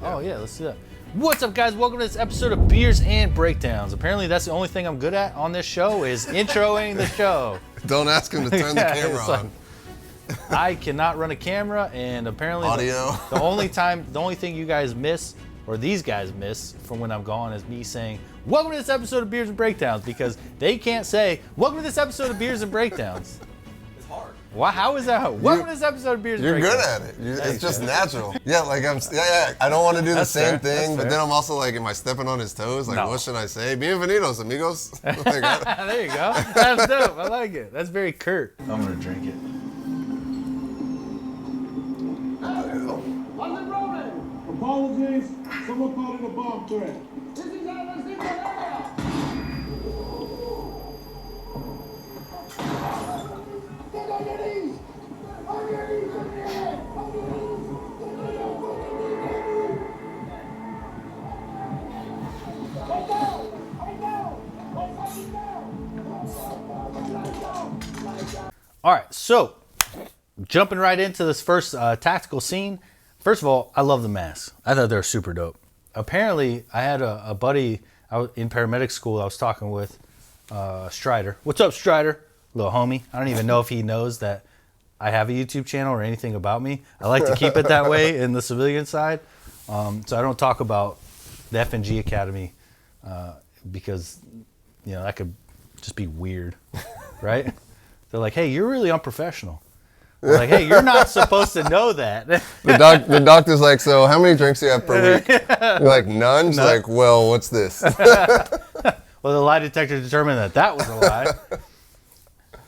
Oh yeah, let's do that. What's up, guys? Welcome to this episode of Beers and Breakdowns. Apparently, that's the only thing I'm good at on this show is introing the show. Don't ask him to turn the camera on. I cannot run a camera, and apparently audio. The only thing you guys miss, or these guys miss from when I'm gone, is me saying, "Welcome to this episode of Beers and Breakdowns," because they can't say, "Welcome to this episode of Beers and Breakdowns." It's hard. Well, how is that? Welcome to this episode of Beers and You're Breakdowns. good at it. It's just natural. Yeah, like I don't want to do the same thing, but then I'm also like, am I stepping on his toes? Like, what should I say? Bienvenidos, amigos. Like, there you go. That's dope. I like it. That's very curt. I'm gonna drink it. Apologies, someone called it a bomb threat. This is Get on your knees! On your knees! All right, so jumping right into this first tactical scene. First of all, I love the masks. I thought they were super dope. Apparently, I had a buddy in paramedic school I was talking with, Strider. What's up, Strider? Little homie. I don't even know if he knows that I have a YouTube channel or anything about me. I like to keep it that way in the civilian side. So I don't talk about the FNG Academy because, you know, that could just be weird, right? They're like, hey, you're really unprofessional. I'm like, hey, you're not supposed to know that. the doctor's like, so how many drinks do you have per week? You're like, none? She's like, well, what's this? Well, the lie detector determined that was a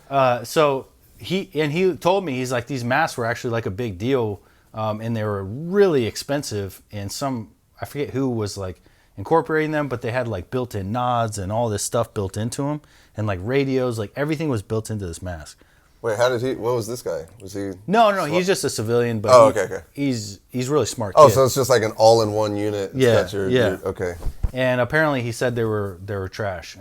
lie. So he told me, he's like, these masks were actually like a big deal, and they were really expensive, and I forget who was like incorporating them, but they had like built-in nods and all this stuff built into them, and like radios, like everything was built into this mask. Wait, what was this guy? Was he? No, he's just a civilian, but okay. He's really smart. Oh, kid. so it's just like an all-in-one unit. Yeah, Okay. And apparently he said they were trash.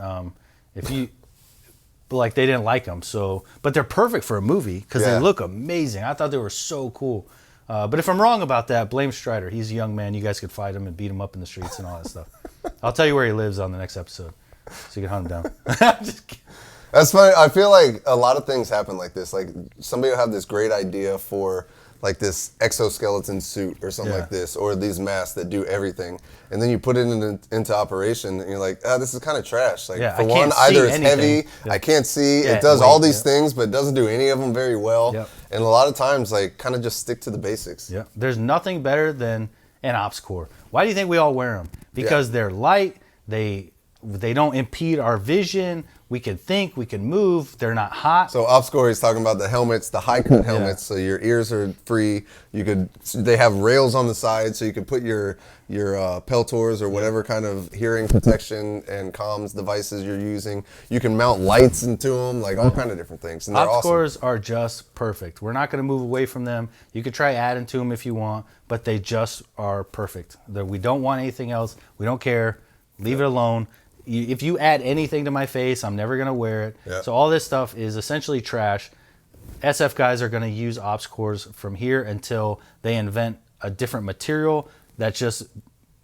Like they didn't like them. So, but they're perfect for a movie because they look amazing. I thought they were so cool. But if I'm wrong about that, blame Strider. He's a young man. You guys could fight him and beat him up in the streets and all that stuff. I'll tell you where he lives on the next episode, so you can hunt him down. Just kidding. That's funny. I feel like a lot of things happen like this. Like somebody will have this great idea for like this exoskeleton suit or something like this, or these masks that do everything, and then you put it into operation, and you're like, this is kind of trash. Like for one, either it's heavy, I can't see, it does all these things, but it doesn't do any of them very well. And a lot of times, like, kind of just stick to the basics. Yeah. There's nothing better than an ops core. Why do you think we all wear them? Because they're light. They don't impede our vision. We can think, we can move. They're not hot. So OpsCore is talking about the helmets, the high cut helmets. So your ears are free. They have rails on the side, so you can put your Peltors or whatever kind of hearing protection and comms devices you're using. You can mount lights into them, like all kind of different things. And they're OpsCores awesome. are just perfect. We're not going to move away from them. You could try adding to them if you want, but they just are perfect. We don't want anything else. We don't care. Leave it alone. If you add anything to my face, I'm never going to wear it. Yeah. So all this stuff is essentially trash. SF guys are going to use ops cores from here until they invent a different material that just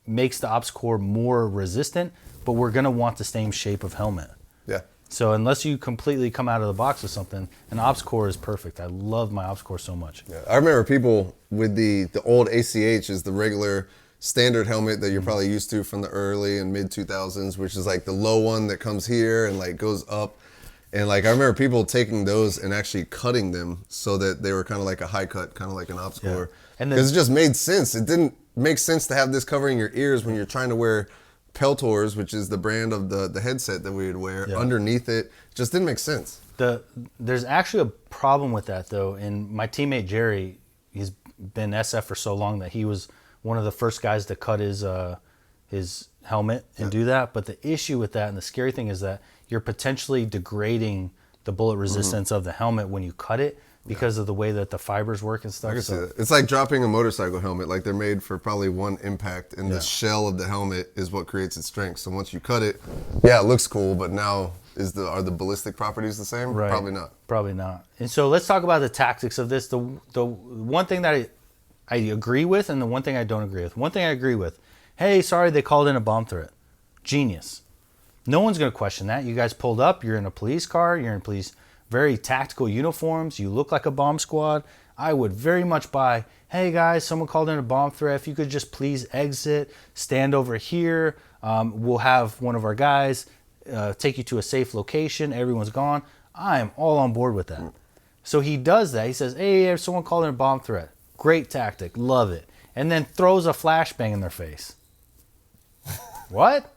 makes the ops core more resistant, but we're going to want the same shape of helmet. Yeah. So unless you completely come out of the box with something, an ops core is perfect. I love my ops core so much. Yeah. I remember people with the old ACH is the regular standard helmet that you're probably used to from the early and mid 2000s, which is like the low one that comes here and like goes up. And like I remember people taking those and actually cutting them so that they were kind of like a high cut, kind of like an ops core. Because it just made sense. It didn't make sense to have this covering your ears when you're trying to wear Peltors, which is the brand of the headset that we would wear, underneath it. It just didn't make sense. There's actually a problem with that though. And my teammate Jerry, he's been SF for so long that he was one of the first guys to cut his helmet and do that. But the issue with that and the scary thing is that you're potentially degrading the bullet resistance of the helmet when you cut it because of the way that the fibers work and stuff. I can see that. It's like dropping a motorcycle helmet. Like they're made for probably one impact, and the shell of the helmet is what creates its strength. So once you cut it, it looks cool, but now are the ballistic properties the same? Right. Probably not. Probably not. And so let's talk about the tactics of this. The one thing that I agree with and the one thing I don't agree with. One thing I agree with, hey, sorry they called in a bomb threat. Genius. No one's going to question that. You guys pulled up, you're in a police car, you're in police very tactical uniforms, you look like a bomb squad. I would very much buy, hey guys, someone called in a bomb threat. If you could just please exit, stand over here. We'll have one of our guys take you to a safe location. Everyone's gone. I am all on board with that. So he does that. He says, hey, someone called in a bomb threat. Great tactic. Love it. And then throws a flashbang in their face. What?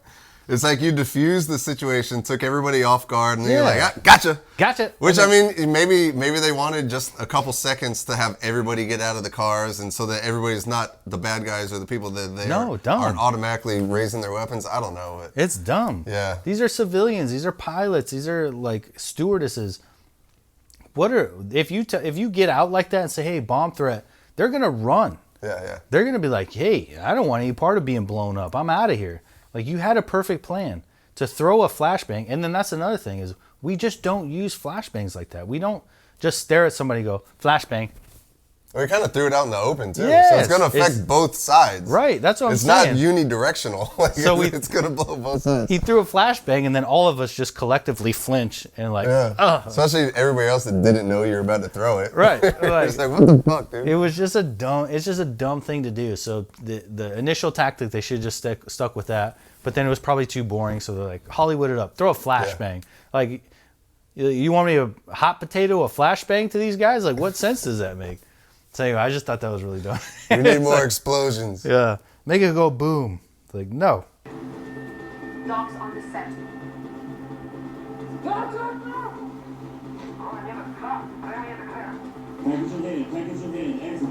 It's like you diffused the situation, took everybody off guard, and then you're like, gotcha. Gotcha. Which, I mean, maybe they wanted just a couple seconds to have everybody get out of the cars, and so that everybody's not the bad guys or the people that they aren't automatically raising their weapons. I don't know. It's dumb. Yeah. These are civilians. These are pilots. These are like stewardesses. If you get out like that and say, hey, bomb threat, they're going to run. Yeah. They're going to be like, hey, I don't want any part of being blown up. I'm out of here. Like, you had a perfect plan to throw a flashbang. And then that's another thing is we just don't use flashbangs like that. We don't just stare at somebody and go, flashbang. We kind of threw it out in the open, too. Yes, so it's going to affect both sides. Right. That's what I'm It's saying. not unidirectional. Like, so it's going to blow both sides. He threw a flashbang, and then all of us just collectively flinch and like, Especially everybody else that didn't know you were about to throw it. Right. It's like, what the fuck, dude? It's just a dumb thing to do. So the initial tactic, they should have just stuck with that. But then it was probably too boring, so they're like, Hollywood it up. Throw a flashbang. Yeah. Like, you want me to hot potato a flashbang to these guys? Like, what sense does that make? So anyway, I just thought that was really dumb. We need more explosions. Yeah. Make it go boom. Like, no. Dogs on the set. Package your head, exit.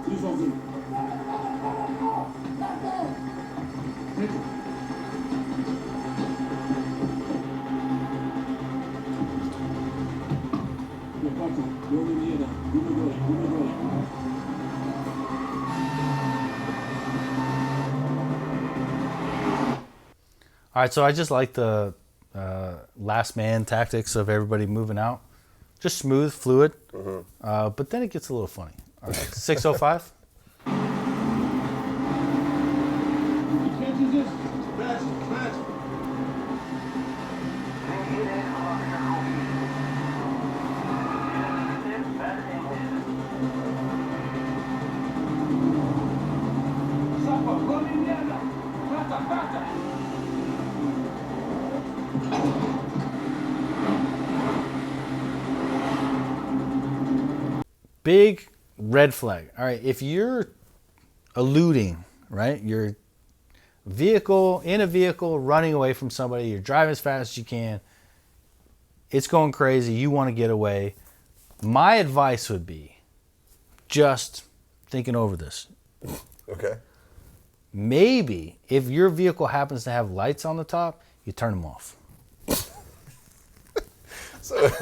Please officer. Thank you. All right, so I just like the last man tactics of everybody moving out. Just smooth, fluid, but then it gets a little funny. All right, 6:05. Big red flag. All right, if you're eluding, right, you're in a vehicle running away from somebody, you're driving as fast as you can, it's going crazy, you want to get away, my advice would be just thinking over this. Okay. Maybe if your vehicle happens to have lights on the top, you turn them off. So it's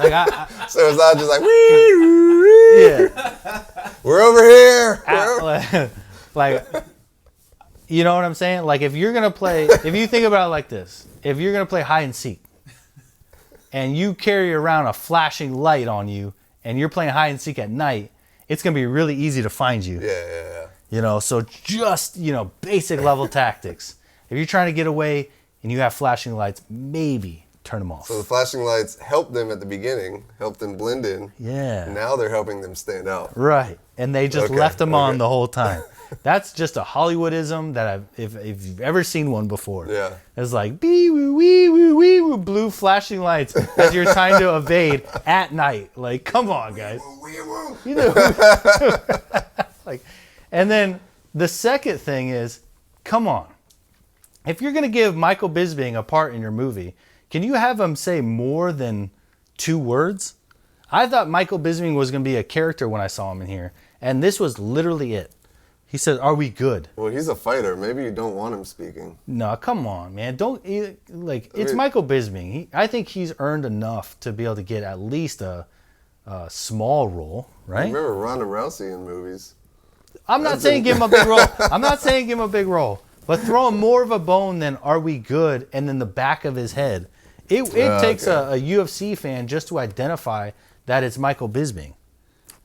not just like, yeah, we're over here. Like, you know what I'm saying? Like, if you're gonna play, if you think about it like this, if you're gonna play hide and seek, and you carry around a flashing light on you, and you're playing hide and seek at night, it's gonna be really easy to find you. Yeah. You know, so just, basic level tactics. If you're trying to get away and you have flashing lights, maybe turn them off. So the flashing lights helped them at the beginning, helped them blend in. Yeah. Now they're helping them stand out. Right. And they just left them on the whole time. That's just a Hollywoodism that if you've ever seen one before. Yeah. It's like, bee woo wee woo wee woo, blue flashing lights as you're trying to evade at night. Like, come on, guys. You know, like, and then the second thing is, come on. If you're going to give Michael Bisping a part in your movie, can you have him say more than 2 words? I thought Michael Bisping was going to be a character when I saw him in here, and this was literally it. He said, "Are we good?" Well, he's a fighter. Maybe you don't want him speaking. No, come on, man. It's Michael Bisping. I think he's earned enough to be able to get at least a small role, right? I remember Ronda Rousey in movies. I'm not saying give him a big role. I'm not saying give him a big role. But throw him more of a bone than "Are we good?" and then the back of his head. It takes a UFC fan just to identify that it's Michael Bisping.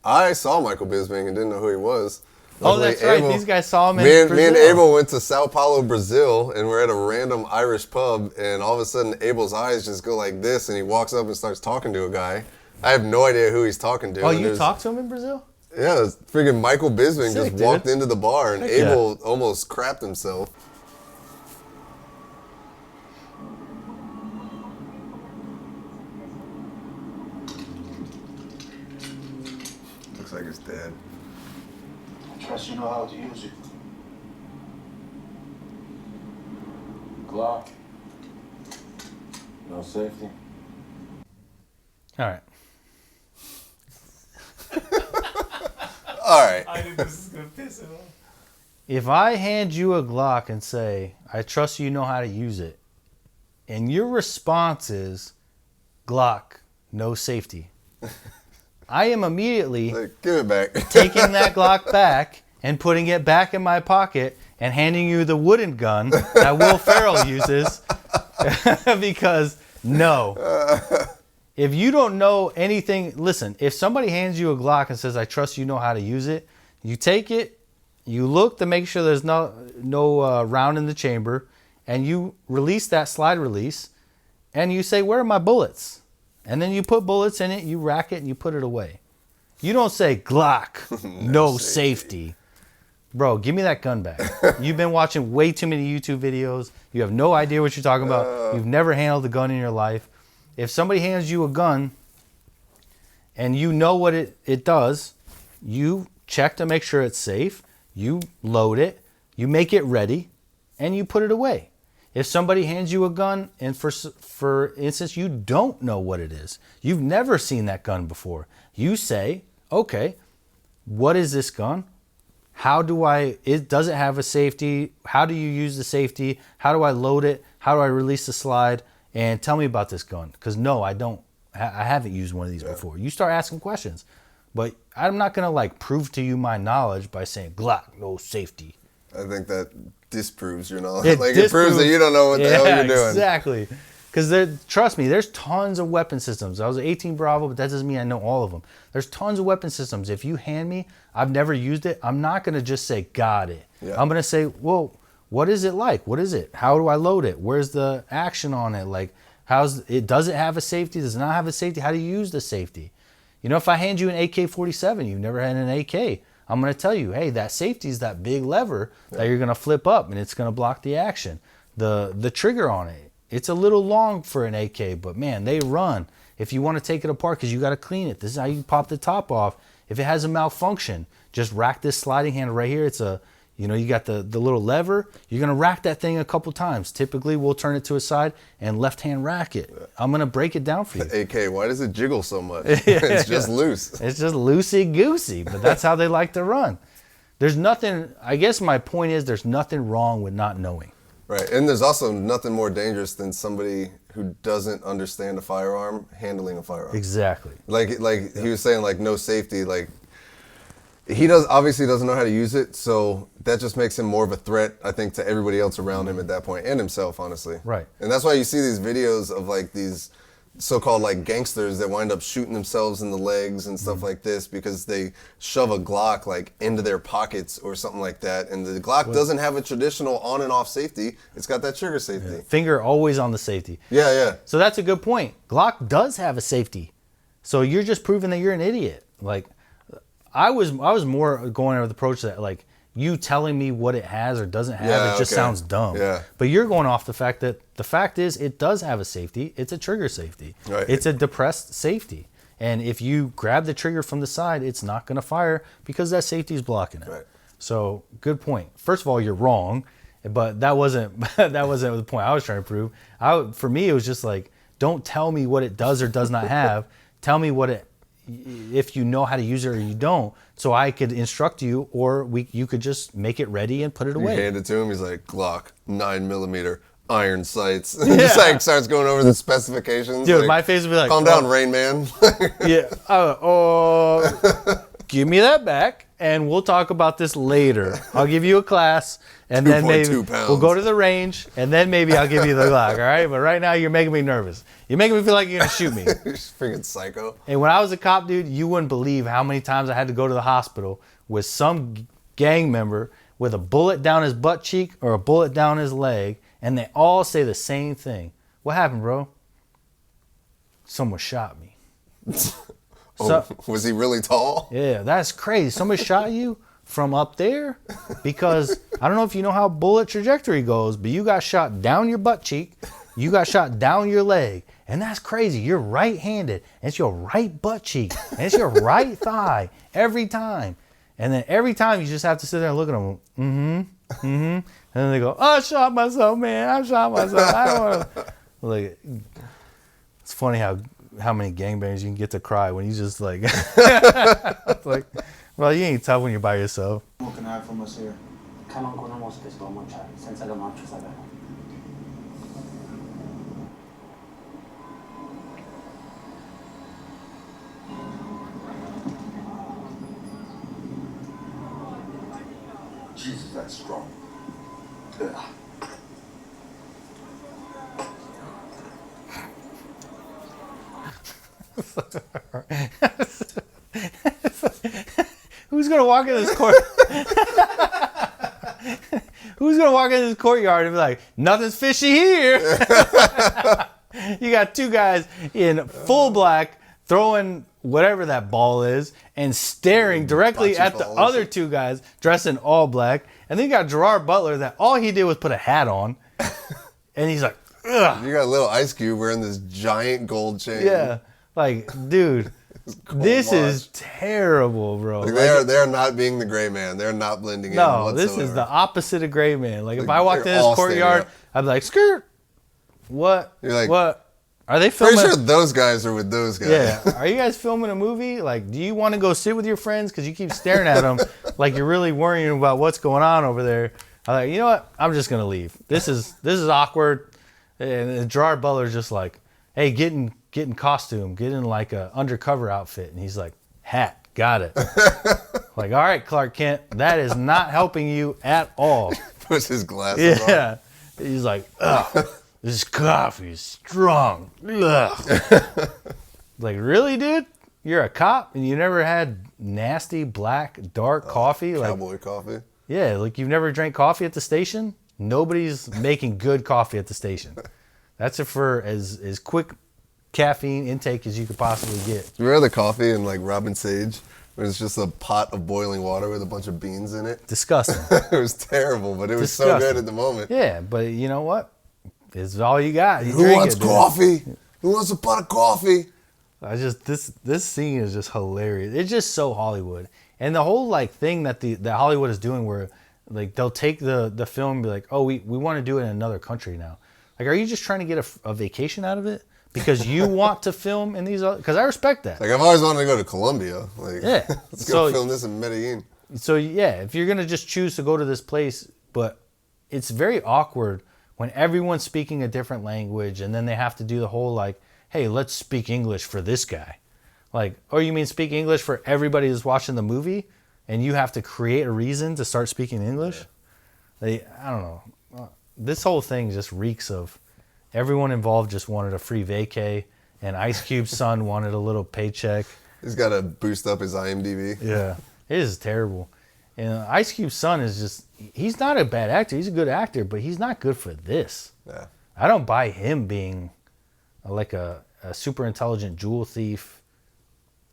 I saw Michael Bisping and didn't know who he was. Oh, Luckily, that's right. Abel- These guys saw him in me and Brazil. Abel went to Sao Paulo, Brazil, and we're at a random Irish pub, and all of a sudden Abel's eyes just go like this, and he walks up and starts talking to a guy. I have no idea who he's talking to. Oh, and you there's- talked to him in Brazil? Yeah, freaking Michael Bisman Sick, just walked dude. into the bar, and Heck yeah. Abel almost crapped himself. Looks like his dad. I trust you know how to use it. Glock. No safety. All right. All right. I think this is gonna piss him off. If I hand you a Glock and say, I trust you know how to use it, and your response is, Glock, no safety, I am immediately Like, give it back. taking that Glock back and putting it back in my pocket and handing you the wooden gun that Will Ferrell uses because no. If you don't know anything, listen, if somebody hands you a Glock and says, I trust you know how to use it, you take it, you look to make sure there's no round in the chamber, and you release that slide release, and you say, where are my bullets? And then you put bullets in it, you rack it, and you put it away. You don't say, Glock, no safety. Bro, give me that gun back. You've been watching way too many YouTube videos. You have no idea what you're talking about. You've never handled a gun in your life. If somebody hands you a gun and you know what it does, you check to make sure it's safe. You load it, you make it ready, and you put it away. If somebody hands you a gun and for instance, you don't know what it is, you've never seen that gun before, you say, okay, what is this gun? Does it have a safety? How do you use the safety? How do I load it? How do I release the slide? And tell me about this gun. Because no, I haven't used one of these before. You start asking questions. But I'm not going to prove to you my knowledge by saying, Glock, no safety. I think that disproves your knowledge. It It proves that you don't know what the hell you're doing. Exactly. Because trust me, there's tons of weapon systems. I was 18 Bravo, but that doesn't mean I know all of them. There's tons of weapon systems. If you hand me, I've never used it, I'm not going to just say, got it. Yeah. I'm going to say, well, what is it like? What is it? How do I load it? Where's the action on it? Does it have a safety? Does it not have a safety? How do you use the safety? You know, if I hand you an AK-47, you've never had an AK, I'm going to tell you, hey, that safety is that big lever that you're going to flip up and it's going to block the action. The trigger on it, it's a little long for an AK, but man, they run. If you want to take it apart because you got to clean it, this is how you pop the top off. If it has a malfunction, just rack this sliding handle right here. It's you got the little lever. You're going to rack that thing a couple times. Typically, we'll turn it to a side and left hand rack it. I'm going to break it down for you. AK, why does it jiggle so much? It's just loose. It's just loosey-goosey, but that's how they like to run. There's nothing, I guess my point is there's nothing wrong with not knowing. Right, and there's also nothing more dangerous than somebody who doesn't understand a firearm handling a firearm. Exactly. Like he was saying, no safety. He obviously doesn't know how to use it, so that just makes him more of a threat, I think, to everybody else around him at that point, and himself, honestly. Right. And that's why you see these videos of these so-called gangsters that wind up shooting themselves in the legs and stuff like this because they shove a Glock into their pockets or something like that. And the Glock doesn't have a traditional on and off safety. It's got that trigger safety. Finger always on the safety. Yeah. So that's a good point. Glock does have a safety. So you're just proving that you're an idiot. I was more going with the approach that you telling me what it has or doesn't have, it just sounds dumb. Yeah. But you're going off the fact that the fact is it does have a safety. It's a trigger safety. Right. It's a depressed safety. And if you grab the trigger from the side, it's not going to fire because that safety is blocking it. Right. So good point. First of all, you're wrong, but that wasn't the point I was trying to prove. For me, it was just don't tell me what it does or does not have. Tell me if you know how to use it or you don't, so I could instruct you, or you could just make it ready and put it away. You hand it to him, he's like, Glock, 9mm, iron sights. Just starts going over the specifications. Dude, my face would be like, calm down, Rain Man. Yeah. Give me that back, and we'll talk about this later. I'll give you a class, and then maybe 2.2 pounds. we'll go to the range, and then maybe I'll give you the Glock, all right? But right now, you're making me nervous. You're making me feel like you're going to shoot me. You're freaking psycho. And when I was a cop, dude, you wouldn't believe how many times I had to go to the hospital with some gang member with a bullet down his butt cheek or a bullet down his leg, and they all say the same thing. What happened, bro? Someone shot me. Was he really tall? Yeah, that's crazy. Somebody shot you from up there? Because I don't know if you know how bullet trajectory goes, but you got shot down your butt cheek, you got shot down your leg, and that's crazy. You're right-handed, and it's your right butt cheek, and it's your right thigh every time. And then every time you just have to sit there and look at them, and then they go, oh, I shot myself, man. I shot myself. I don't want to. Like, it's funny how many gangbangers you can get to cry when you just like, it's like, well, you ain't tough when you're by yourself. What can I have from us here? Jesus, that's strong. Ugh. Who's gonna walk in this court? Who's gonna walk in this courtyard and be like, nothing's fishy here? You got two guys in full black throwing whatever that ball is and staring directly at the other two guys dressed in all black. And then you got Gerard Butler that all he did was put a hat on. And he's like, ugh. You got a little Ice Cube wearing this giant gold chain. Yeah. Like, dude, this is terrible, bro. Like they're not being the gray man. They're not blending in No, whatsoever. this is the opposite of gray man. Like if I walked in this courtyard, I'd be like, skirt. What? You're like, what? Are they filming? Pretty sure those guys are with those guys. Yeah. Are you guys filming a movie? Like, do you want to go sit with your friends because you keep staring at them like you're really worrying about what's going on over there? I'm like, you know what? I'm just gonna leave. This is awkward. And Gerard Butler's just like, hey, get in costume, get in like a undercover outfit, and he's like, hat, got it. Like, all right, Clark Kent, that is not helping you at all. Puts his glasses on. Yeah, he's like, ugh, this coffee is strong. Ugh. Like, really, dude? You're a cop and you never had nasty black dark coffee, like Cowboy coffee. Yeah, like you've never drank coffee at the station. Nobody's making good coffee at the station. That's it for as quick caffeine intake as you could possibly get. You remember the coffee in like Robin Sage? Where it's just a pot of boiling water with a bunch of beans in it. Disgusting. It was terrible, but it was so good at the moment. Yeah, but you know what? It's all you got. You Who wants coffee? Who wants a pot of coffee? This scene is just hilarious. It's just so Hollywood. And the whole like thing that that Hollywood is doing where like they'll take the film and be like, oh, we want to do it in another country now. Like, are you just trying to get a vacation out of it? Because you want to film in these other... Because I respect that. Like, I've always wanted to go to Colombia. Like, yeah. let's go film this in Medellin. So, yeah, if you're going to just choose to go to this place, but it's very awkward when everyone's speaking a different language and then they have to do the whole, like, hey, let's speak English for this guy. Like, oh, you mean speak English for everybody who's watching the movie? And you have to create a reason to start speaking English? Yeah. I don't know. This whole thing just reeks of... Everyone involved just wanted a free vacay, and Ice Cube's son wanted a little paycheck. He's got to boost up his IMDb. Yeah, it is terrible. And Ice Cube's son is just—he's not a bad actor. He's a good actor, but he's not good for this. Yeah, I don't buy him being like a super intelligent jewel thief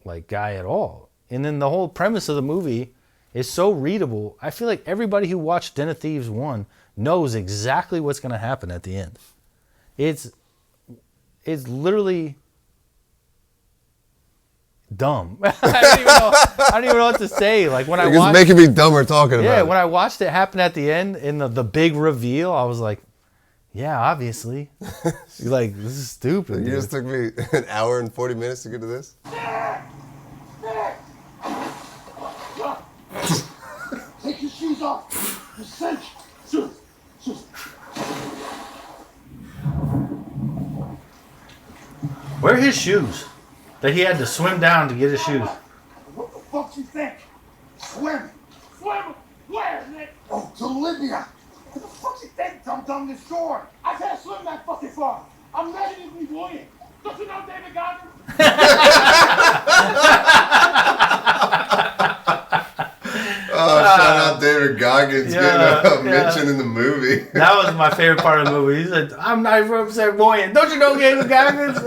like guy at all. And then the whole premise of the movie is so readable. I feel like everybody who watched Den of Thieves 1 knows exactly what's going to happen at the end. It's literally dumb. I don't even know what to say. Like when it's making me dumber talking about it. Yeah, when I watched it happen at the end in the big reveal, I was like, yeah, obviously. Like, this is stupid. You just took me an hour and 40 minutes to get to this? Take your shoes off. You're cinch. Shoes. Where are his shoes? That he had to swim down to get his shoes. What the fuck you think? Swim. Where, Nick? Oh, to Libya. What the fuck you think, dum-dum, this shore? I can't swim that fucking far. I'm negatively buoyant. Don't you know David Goggins? Oh, shout out David Goggins getting a mention in the movie. That was my favorite part of the movie. He said, I'm 94% buoyant. Don't you know David Goggins?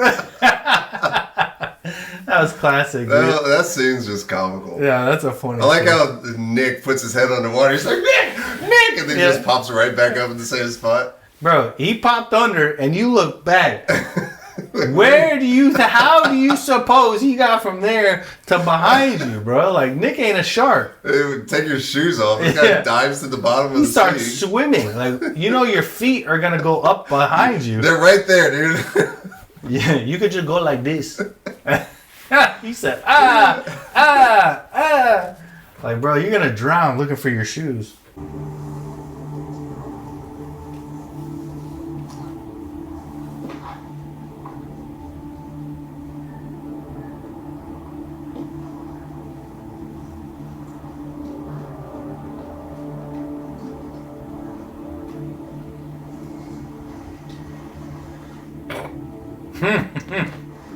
That was classic. That scene's just comical. Yeah, that's a funny I like how Nick puts his head underwater. He's like, Nick! And then he just pops right back up in the same spot. Bro, he popped under and you look back. How do you suppose he got from there to behind you, bro? Like, Nick ain't a shark. Take your shoes off. This guy dives to the bottom of the sea. He starts swimming. Like, your feet are going to go up behind you. They're right there, dude. Yeah, you could just go like this. He said, Like, bro, you're going to drown looking for your shoes.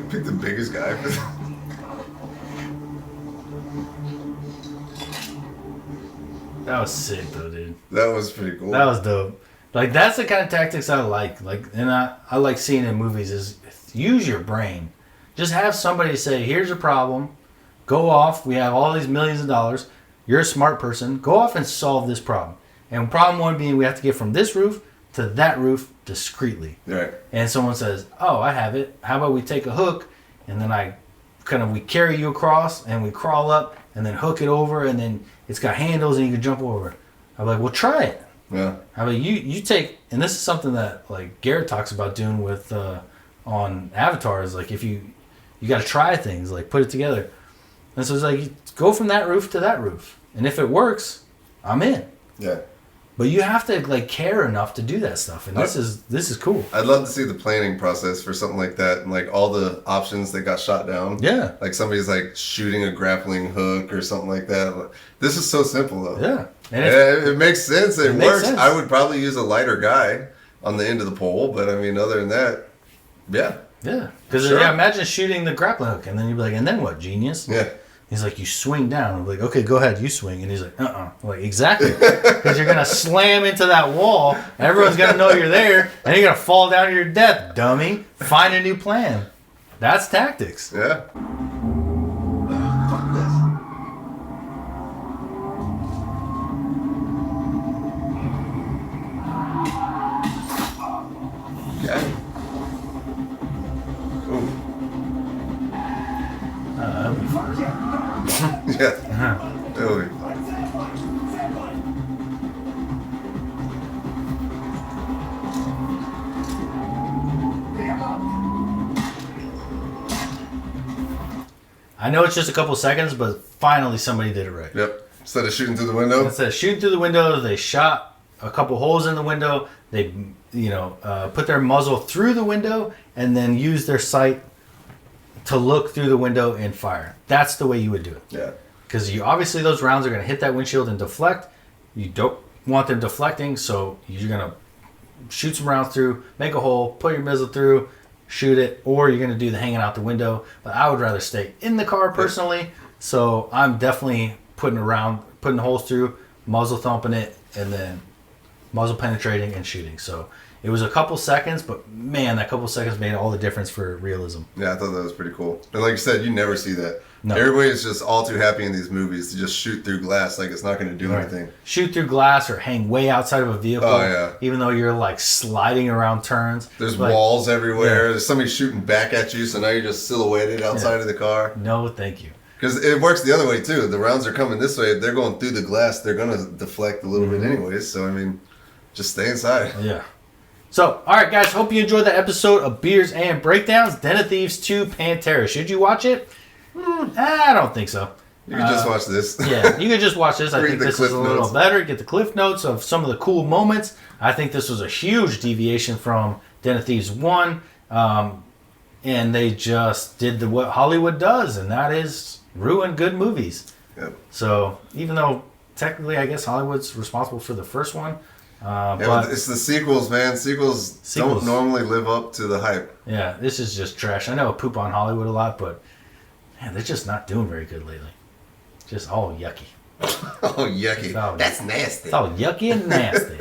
Pick the biggest guy. That was sick, though, dude. That was pretty cool. That was dope. Like, that's the kind of tactics I like. And I like seeing in movies is use your brain. Just have somebody say, here's a problem. Go off. We have all these millions of dollars. You're a smart person. Go off and solve this problem. And problem one being we have to get from this roof to that roof discreetly. Right. And someone says, oh, I have it. How about we take a hook and then we carry you across and we crawl up and then hook it over and then it's got handles and you can jump over. I'm like, well, try it. Yeah. I mean, you take, and this is something that like Garrett talks about doing with on Avatar is like if you got to try things, like put it together. And so it's like go from that roof to that roof, and if it works, I'm in. Yeah. But you have to like care enough to do that stuff, and this is cool. I'd love to see the planning process for something like that, and like all the options that got shot down. Yeah. Like somebody's like shooting a grappling hook or something like that. This is so simple though. Yeah. And it makes sense. It makes works. sense. I would probably use a lighter guy on the end of the pole, but I mean, other than that, yeah. Yeah. Because Sure. imagine shooting the grappling hook, and then you'd be like, and then what, genius? Yeah. He's like, you swing down. I'm like, okay, go ahead, you swing. And he's like, I'm like, exactly. Because you're going to slam into that wall. Everyone's going to know you're there. And you're going to fall down to your death, dummy. Find a new plan. That's tactics. Yeah. Fuck this. Yeah. Ooh. That'll be fun. Yeah. Totally. I know it's just a couple seconds, but finally somebody did it right. Yep. Instead of shooting through the window. Instead of shooting through the window, they shot a couple holes in the window. They, put their muzzle through the window and then use their sight to look through the window and fire. That's the way you would do it. Yeah. Because obviously those rounds are going to hit that windshield and deflect. You don't want them deflecting, so you're going to shoot some rounds through, make a hole, put your muzzle through, shoot it, or you're going to do the hanging out the window. But I would rather stay in the car personally, so I'm definitely putting holes through, muzzle thumping it, and then muzzle penetrating and shooting. So it was a couple seconds, but man, that couple seconds made all the difference for realism. Yeah, I thought that was pretty cool. And like you said, you never see that. No. Everybody is just all too happy in these movies to just shoot through glass like it's not going to do anything. Shoot through glass or hang way outside of a vehicle. Oh, yeah. Even though you're like sliding around turns. There's like, walls everywhere. Yeah. There's somebody shooting back at you, so now you're just silhouetted outside of the car. No, thank you. Because it works the other way too. The rounds are coming this way. They're going through the glass. They're going to deflect a little bit anyways. So, I mean, just stay inside. Yeah. So, all right, guys. Hope you enjoyed the episode of Beers and Breakdowns, Den of Thieves 2 Pantera. Should you watch it? I don't think so. You can just watch this. Yeah, you could just watch this. I Read think the this cliff is a little notes. better. Get the cliff notes of some of the cool moments. I think this was a huge deviation from Den of Thieves 1. And they just did what Hollywood does, and that is ruin good movies. Yep. So, even though technically I guess Hollywood's responsible for the first one, Yeah, but it's the sequels, man. Sequels don't normally live up to the hype. yeah, this is just trash. I know I poop on Hollywood a lot, but man, they're just not doing very good lately. Just all yucky. Oh, yucky. So- That's nasty. It's all yucky and nasty.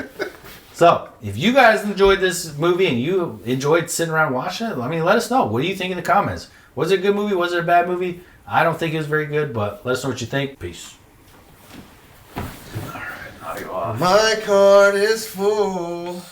So, if you guys enjoyed this movie and you enjoyed sitting around watching it, I mean, let us know. What do you think in the comments? Was it a good movie? Was it a bad movie? I don't think it was very good, but let us know what you think. Peace. All right, audio off. My card is full.